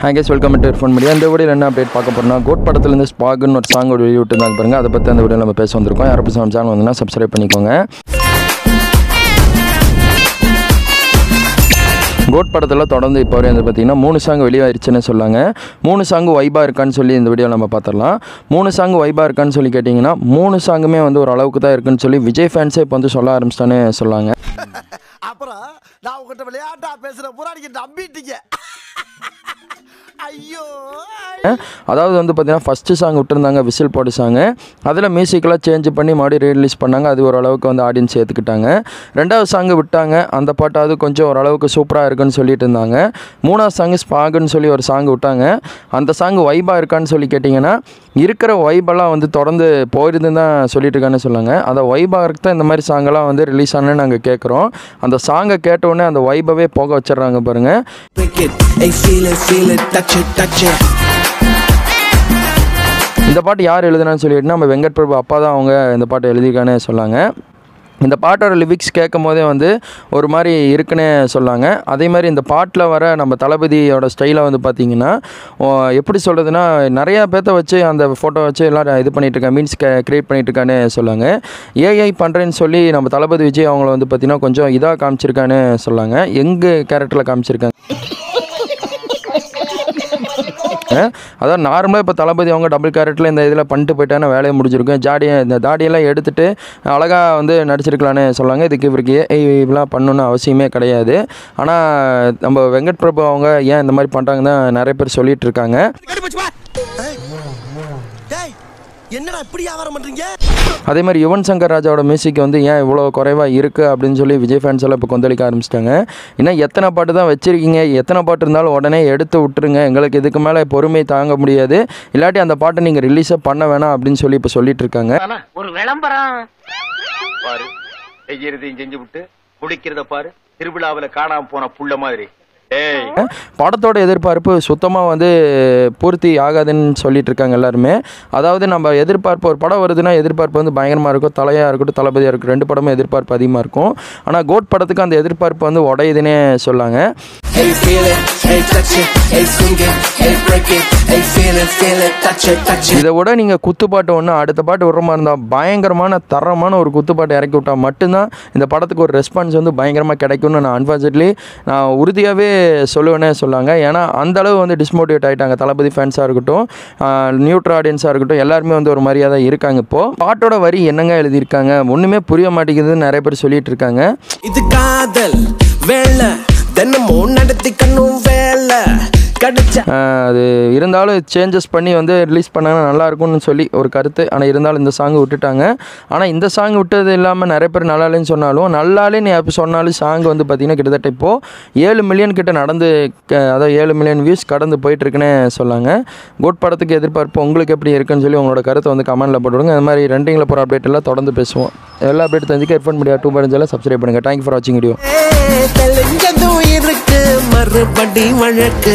Hi guys, welcome to Irfan Media. இந்த வீடியோல என்ன அப்டேட் பார்க்க போறோம்னா கோட் படத்துல இருந்து ஸ்பாக்னு ஒரு சாங் வெளிய விட்டுருந்தாங்க பாருங்க. அத பத்தி அந்த வீடியோல நம்ம பேச வந்திருக்கோம். யாரும் நம்ம சேனல் வந்தா Subscribe பண்ணிக்கோங்க. கோட் படத்துல தொடர்ந்து இப்போ வரை பாத்தீங்கன்னா 3 சாங் வெளிய ஆயிருச்சுன்னு சொல்லாங்க. 3 சாங் வைபா இருக்கான்னு சொல்லி இந்த வீடியோல நம்ம பார்த்தறலாம். 3 சாங் வைபா இருக்கான்னு சொல்லி கேட்டிங்கனா 3 சாங்குமே வந்து ஒரு அளவுக்கு தான் இருக்குன்னு சொல்லி விஜய் ஃபேன்ஸே இப்போ வந்து சொல்ல ஆரம்பிச்சிட்டானே சொல்லாங்க. அப்புறம் நான் உங்ககிட்ட விளையாட்டா பேசுற புராணிக்கு நம்பிட்டீங்க. ஐயோ அதாவது வந்து பார்த்தீங்கன்னா ஃபர்ஸ்ட் சாங் விட்டுருந்தாங்க விசில் போடு சாங். அதில் மியூசிக்கெல்லாம் சேஞ்ச் பண்ணி மறுபடியும் ரிலீஸ் பண்ணாங்க. அது ஓரளவுக்கு வந்து ஆடியன்ஸ் ஏற்றுக்கிட்டாங்க. ரெண்டாவது சாங் விட்டாங்க. அந்த பாட்டாவது கொஞ்சம் ஓரளவுக்கு சூப்பராக இருக்குன்னு சொல்லிட்டு இருந்தாங்க. மூணாவது சாங் ஸ்பாகுன்னு சொல்லி ஒரு சாங் விட்டாங்க. அந்த சாங் வைபாக இருக்கான்னு சொல்லி கேட்டிங்கன்னா இருக்கிற வைபெல்லாம் வந்து தொடர்ந்து போயிருந்துன்னு தான் சொல்லிட்டு இருக்கான்னு சொன்னாங்க. அந்த வைபாக இருக்க தான் இந்த மாதிரி சாங்கெல்லாம் வந்து ரிலீஸ் ஆனேன்னு நாங்கள் கேட்குறோம். அந்த சாங்கை கேட்டவுடனே அந்த வைபவே போக வச்சிடறாங்க பாருங்கள். இந்த பாட்டு யார் எழுதுனான்னு சொல்லிட்டு நம்ம வெங்கட் பிரபு அப்பா தான் அவங்க இந்த பாட்டை எழுதியிருக்கானே சொன்னாங்க. இந்த பாட்டோட லிரிக்ஸ் கேட்கும் போதே வந்து ஒரு மாதிரி இருக்குன்னே சொல்லாங்க. அதே மாதிரி இந்த பாட்டில் வர நம்ம தளபதியோட ஸ்டைலை வந்து பார்த்திங்கன்னா எப்படி சொல்கிறதுனா நிறையா பேர்த்த வச்சு அந்த ஃபோட்டோ வச்சு எல்லாம் இது பண்ணிகிட்ருக்காங்க, மீன்ஸ் க்ரியேட் பண்ணிகிட்ருக்கானே சொல்லாங்க. ஏஐ பண்ணுறேன்னு சொல்லி நம்ம தளபதி விஜய் அவங்கள வந்து பார்த்திங்கன்னா கொஞ்சம் இதாக காமிச்சிருக்கான்னு சொல்லாங்க. எங்கள் கேரக்டரில் காமிச்சிருக்காங்க. அதான் நார்மலாக இப்போ தளபதி அவங்க டபுள் கேரக்டரில் இந்த இதில் பண்ணிட்டு போயிட்டாங்கன்னா வேலையை முடிஞ்சிருக்கும். இந்த தாடியெல்லாம் எடுத்துகிட்டு அழகாக வந்து நடிச்சிருக்கலான்னு சொல்லாங்க. இதுக்கு இவருக்கு இப்படிலாம் பண்ணணுன்னு அவசியமே கிடையாது. ஆனால் நம்ம வெங்கட் பிரபு அவங்க ஏன் இந்த மாதிரி பண்ணுறாங்கன்னு தான் நிறைய பேர் சொல்லிட்டு இருக்காங்க. என்னடா இப்படி வியாபாரம் பண்றீங்க? அதே மாதிரி யுவன் சங்கர் ராஜாவோட மியூசிக் வந்து ஏன் இவ்வளோ குறைவாக இருக்குது அப்படின்னு சொல்லி விஜய் ஃபேன்ஸ் எல்லாம் இப்போ கொந்தளிக்க ஆரம்பிச்சிட்டாங்க. இன்னும் எத்தனை பாட்டு தான் வச்சுருக்கீங்க, எத்தனை பாட்டு இருந்தாலும் உடனே எடுத்து விட்டுருங்க, எங்களுக்கு இதுக்கு மேலே பொறுமை தாங்க முடியாது, இல்லாட்டி அந்த பாட்டை நீங்கள் ரிலீஸை பண்ண வேணாம் அப்படின்னு சொல்லி இப்போ சொல்லிட்டு இருக்காங்க. ஒரு விளம்பரம் பாரு, செய்யறதையும் செஞ்சு விட்டு குடிக்கிறத பாரு, திருவிழாவில் காணாம போன புள்ள மாதிரி. படத்தோட எதிர்பார்ப்பு சுத்தமாக வந்து பூர்த்தி ஆகாதுன்னு சொல்லிட்டு இருக்காங்க எல்லாருமே. அதாவது நம்ம எதிர்பார்ப்பு ஒரு படம் வருதுன்னா எதிர்பார்ப்பு வந்து பயங்கரமாக இருக்கும். தலையாக இருக்கட்டும் தளபதியாக இருக்கட்டும் ரெண்டு படமும் எதிர்பார்ப்பு அதிகமாக இருக்கும். ஆனால் கோட் படத்துக்கு அந்த எதிர்பார்ப்பு வந்து உடையுதுன்னே சொல்லாங்க. இதை விட நீங்கள் குத்துப்பாட்டு ஒன்று அடுத்த பாட்டு விடுற மாதிரி இருந்தால் பயங்கரமான தரமான ஒரு குத்துப்பாட்டு இறக்கி விட்டால் மட்டும்தான் இந்த படத்துக்கு ஒரு ரெஸ்பான்ஸ் வந்து பயங்கரமாக கிடைக்கும்னு நான் அன்ஃபார்ச்சுனேட்லி நான் உறுதியாகவே சொல்லுவேன்னே சொல்லாங்க. ஏன்னா அந்தளவு வந்து டிஸ்மோட்டிவேட் ஆகிட்டாங்க தளபதி ஃபேன்ஸாக இருக்கட்டும், நியூட்ரல் ஆடியன்ஸாக இருக்கட்டும், எல்லாருமே வந்து ஒரு மரியாதை இருக்காங்க. இப்போது பாட்டோட வரி என்னங்க எழுதியிருக்காங்க ஒன்றுமே புரிய மாட்டேங்குதுன்னு நிறைய பேர் சொல்லிட்டு இருக்காங்க. இது காதல் வேலை தினமும் நடத்தி கண்ணும் வேலை அது இருந்தாலும் சேஞ்சஸ் பண்ணி வந்து ரிலீஸ் பண்ணாங்கன்னா நல்லாயிருக்கும்னு சொல்லி ஒரு கருத்து. ஆனால் இருந்தாலும் இந்த சாங் விட்டுட்டாங்க. ஆனால் இந்த சாங் விட்டது இல்லாமல் நிறைய பேர் நல்லாலேன்னு சொன்னாலும் நல்லாலேன்னு எப்போ சொன்னாலும் சாங் வந்து பார்த்திங்கன்னா கிட்டத்தட்ட இப்போது 7 மில்லியன் கிட்ட நடந்து, அதாவது 7 மில்லியன் வியூஸ் கடந்து போயிட்டுருக்குன்னு சொல்லாங்க. கோட் படத்துக்கு எதிர்பார்ப்பு உங்களுக்கு எப்படி இருக்குன்னு சொல்லி உங்களோட கருத்தை வந்து கமெண்ட்டில் போட்டுவிடுங்க. அது மாதிரி ரெண்டிங்கில் போகிற அப்டேட் எல்லாம் தொடர்ந்து பேசுவோம். எல்லா அப்டேட் தெரிஞ்சுக்க இர்ஃபான் மீடியா 2 படஞ்செல்லாம் சப்ஸ்கிரைப் பண்ணுங்கள். தேங்க்யூ ஃபார் வாட்சிங் வீடியோ. மறுபடி வழக்கு